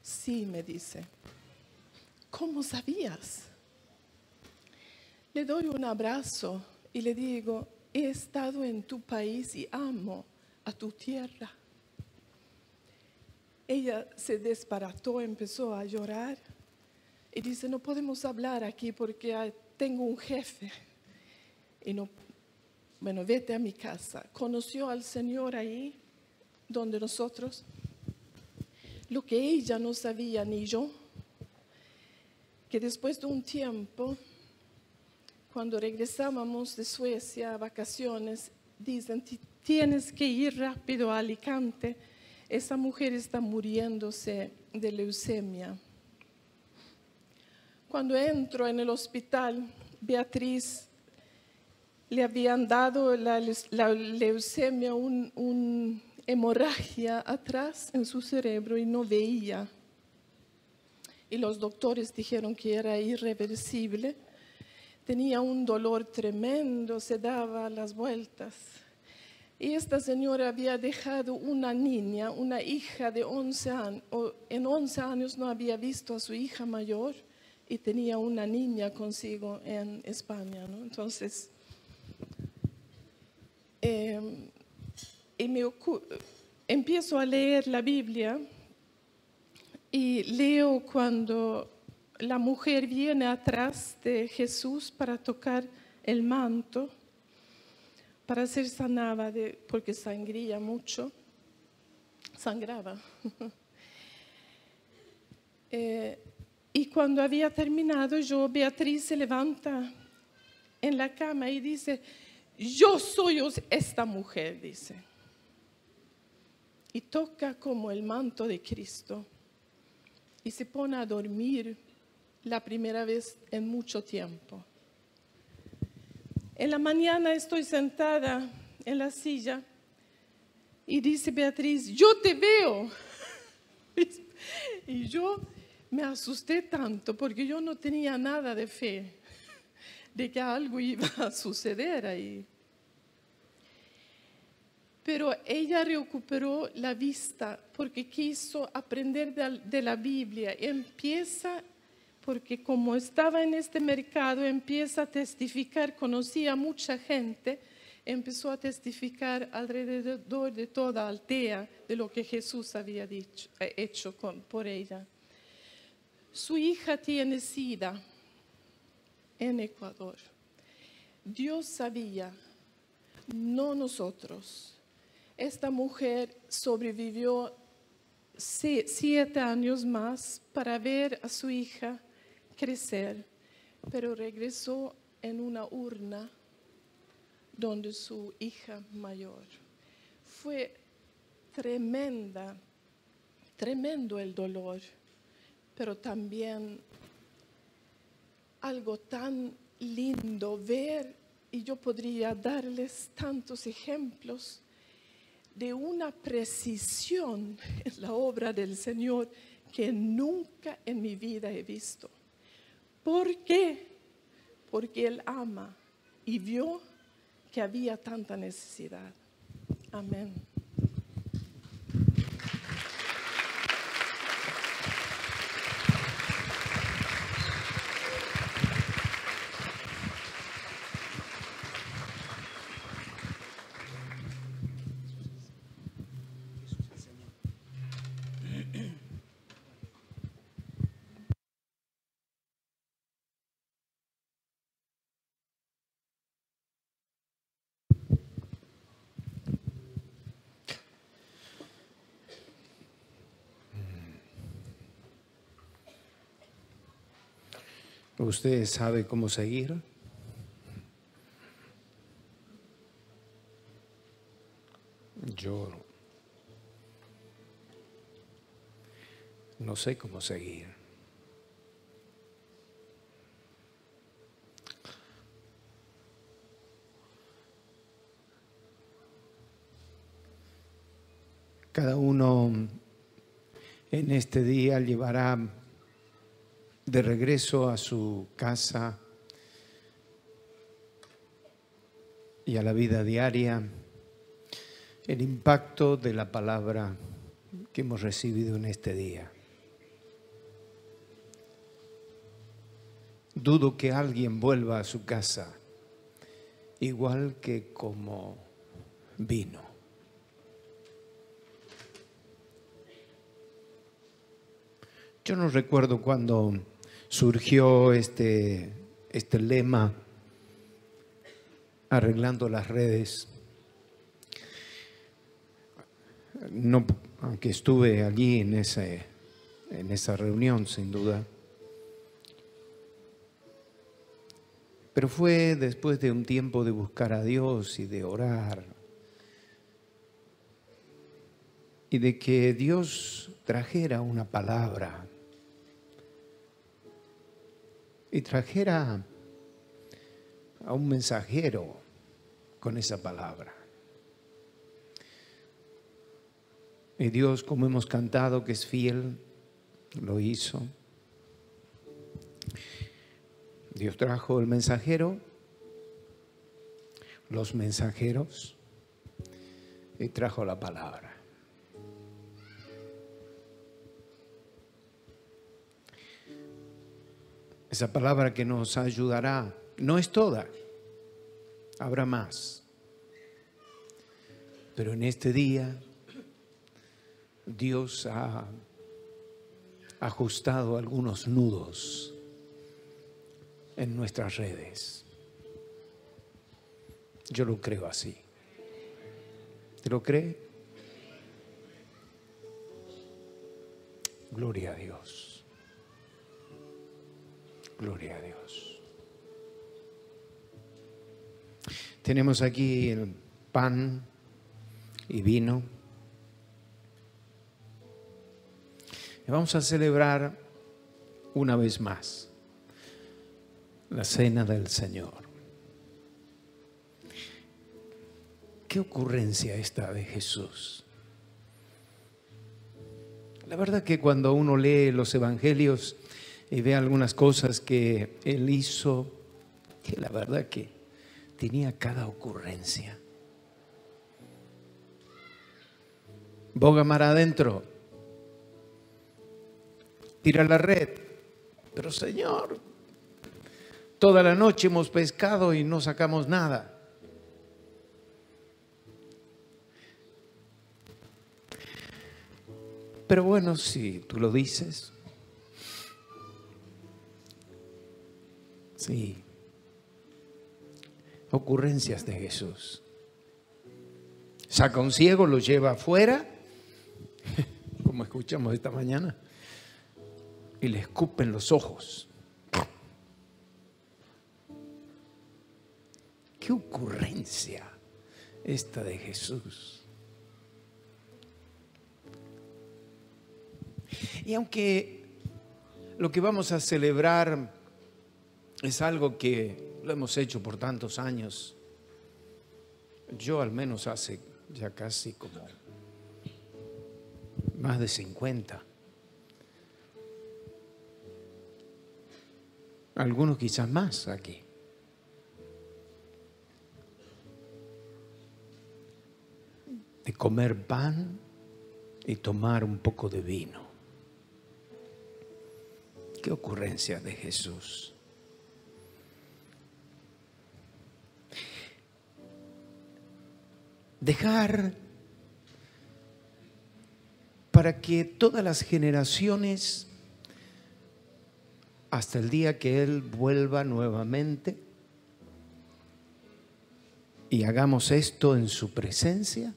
Sí, me dice. ¿Cómo sabías? Le doy un abrazo y le digo, he estado en tu país y amo a tu tierra. Ella se desbarató, empezó a llorar y dice, no podemos hablar aquí porque tengo un jefe. Y no, bueno, vete a mi casa. Conoció al Señor ahí, donde nosotros, lo que ella no sabía ni yo, que después de un tiempo, cuando regresábamos de Suecia a vacaciones, dicen, tienes que ir rápido a Alicante, esa mujer está muriéndose de leucemia. Cuando entro en el hospital, Beatriz le habían dado la leucemia, una hemorragia atrás en su cerebro y no veía. Y los doctores dijeron que era irreversible. Tenía un dolor tremendo, se daba las vueltas. Y esta señora había dejado una niña, una hija de 11 años. En 11 años no había visto a su hija mayor y tenía una niña consigo en España, ¿no? Entonces, empiezo a leer la Biblia y leo cuando la mujer viene atrás de Jesús para tocar el manto, para ser sanada, porque sangraba mucho. Y cuando había terminado, Beatriz se levanta en la cama y dice, yo soy esta mujer, dice. Y toca como el manto de Cristo. y se pone a dormir la primera vez en mucho tiempo. En la mañana estoy sentada en la silla y dice Beatriz, yo te veo. Y yo me asusté tanto porque yo no tenía nada de fe de que algo iba a suceder ahí. Pero ella recuperó la vista porque quiso aprender de la Biblia. Empieza, porque como estaba en este mercado, empieza a testificar, conocía a mucha gente, empezó a testificar alrededor de toda Altea de lo que Jesús había hecho por ella. Su hija tiene SIDA en Ecuador. Dios sabía, no nosotros. Esta mujer sobrevivió 7 años más para ver a su hija crecer, pero regresó en una urna donde su hija mayor. Fue tremendo el dolor, pero también algo tan lindo ver, y yo podría darles tantos ejemplos de una precisión en la obra del Señor que nunca en mi vida he visto. ¿Por qué? Porque Él ama y vio que había tanta necesidad. Amén. ¿Usted sabe cómo seguir? Yo no sé cómo seguir. Cada uno en este día llevará de regreso a su casa y a la vida diaria el impacto de la palabra que hemos recibido en este día. Dudo que alguien vuelva a su casa igual que como vino. Yo no recuerdo cuando surgió este lema, arreglando las redes. No, aunque estuve allí en esa reunión, sin duda. Pero fue después de un tiempo de buscar a Dios y de orar. Y de que Dios trajera una palabra. Y trajera a un mensajero con esa palabra. Y Dios, como hemos cantado, que es fiel, lo hizo. Dios trajo el mensajero, los mensajeros, y trajo la palabra. Esa palabra que nos ayudará, no es toda, habrá más. Pero en este día Dios ha ajustado algunos nudos en nuestras redes. Yo lo creo así. ¿Te lo cree? Gloria a Dios. Gloria a Dios. Tenemos aquí el pan y vino. Vamos a celebrar una vez más la cena del Señor. ¿Qué ocurrencia esta de Jesús? La verdad que cuando uno lee los evangelios y ve algunas cosas que Él hizo, que la verdad que tenía cada ocurrencia. Boga mar adentro, tira la red, pero Señor, toda la noche hemos pescado y no sacamos nada. Pero bueno, si tú lo dices, sí, ocurrencias de Jesús. Saca un ciego, lo lleva afuera, como escuchamos esta mañana, y le escupen los ojos. ¿Qué ocurrencia esta de Jesús? Y aunque lo que vamos a celebrar es algo que lo hemos hecho por tantos años, yo al menos hace ya casi como más de 50. Algunos quizás más aquí. De comer pan y tomar un poco de vino. ¿Qué ocurrencia de Jesús? Dejar para que todas las generaciones, hasta el día que Él vuelva nuevamente, y hagamos esto en su presencia,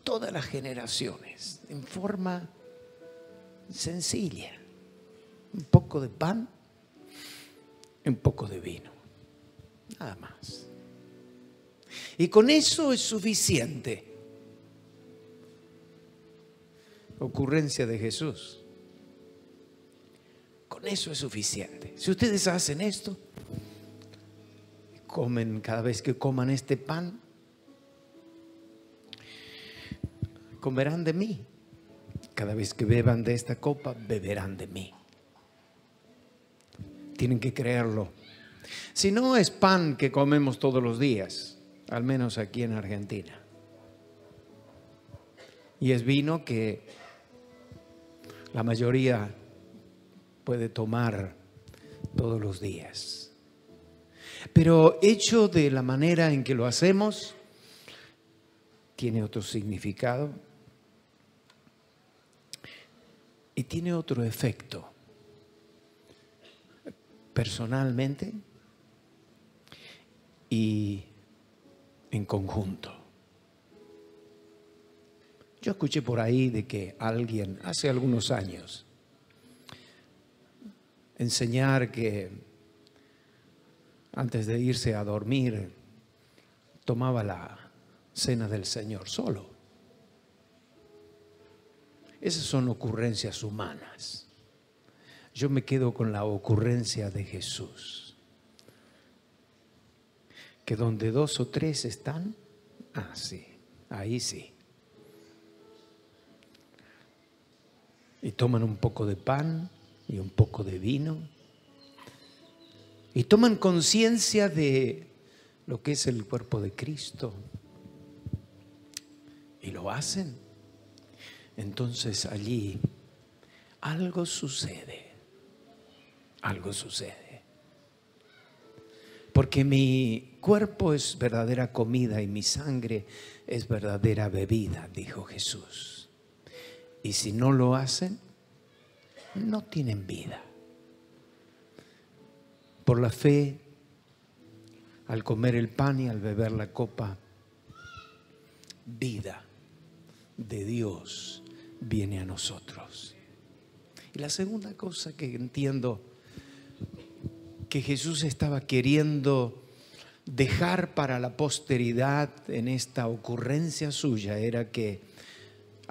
todas las generaciones, en forma sencilla, un poco de pan, un poco de vino, nada más. Y con eso es suficiente. Ocurrencia de Jesús. Con eso es suficiente. Si ustedes hacen esto, comen cada vez que coman este pan, comerán de mí. Cada vez que beban de esta copa, beberán de mí. Tienen que creerlo. Si no, es pan que comemos todos los días, al menos aquí en Argentina. Y es vino que la mayoría puede tomar todos los días. Pero hecho de la manera en que lo hacemos, tiene otro significado y tiene otro efecto. Personalmente y en conjunto. Yo escuché por ahí de que alguien hace algunos años enseñar que antes de irse a dormir tomaba la cena del Señor solo. Esas son ocurrencias humanas. Yo me quedo con la ocurrencia de Jesús. Que donde 2 o 3 están, sí, ahí sí. Y toman un poco de pan y un poco de vino. Y toman conciencia de lo que es el cuerpo de Cristo. Y lo hacen. Entonces allí algo sucede. Algo sucede. Porque mi cuerpo es verdadera comida y mi sangre es verdadera bebida, dijo Jesús. Y si no lo hacen, no tienen vida. Por la fe, al comer el pan y al beber la copa, vida de Dios viene a nosotros. Y la segunda cosa que entiendo que Jesús estaba queriendo dejar para la posteridad en esta ocurrencia suya era que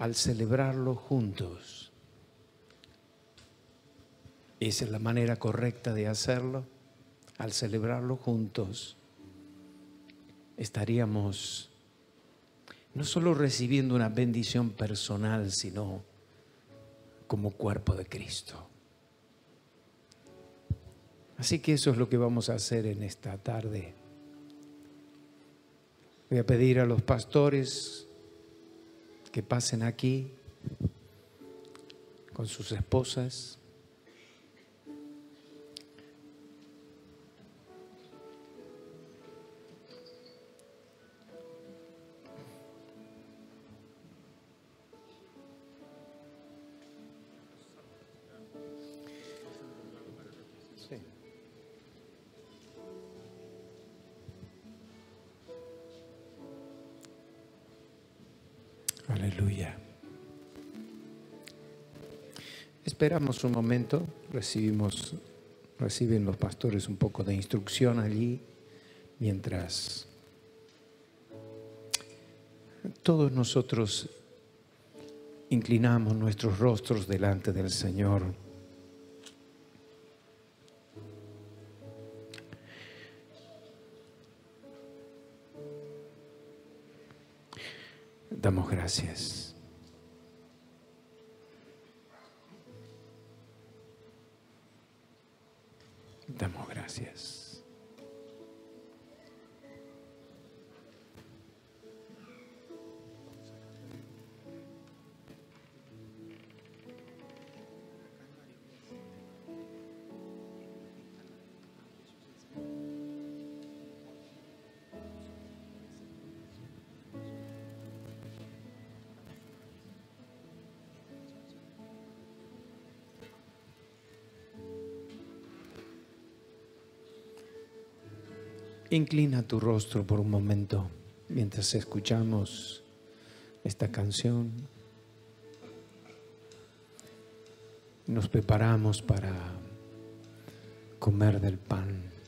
al celebrarlo juntos. Esa es la manera correcta de hacerlo. Al celebrarlo juntos, estaríamos no solo recibiendo una bendición personal, sino como cuerpo de Cristo. Así que eso es lo que vamos a hacer en esta tarde. Voy a pedir a los pastores que pasen aquí con sus esposas. Aleluya. Esperamos un momento, reciben los pastores un poco de instrucción allí, mientras todos nosotros inclinamos nuestros rostros delante del Señor. Damos gracias. Damos gracias. Inclina tu rostro por un momento mientras escuchamos esta canción. Nos preparamos para comer del pan.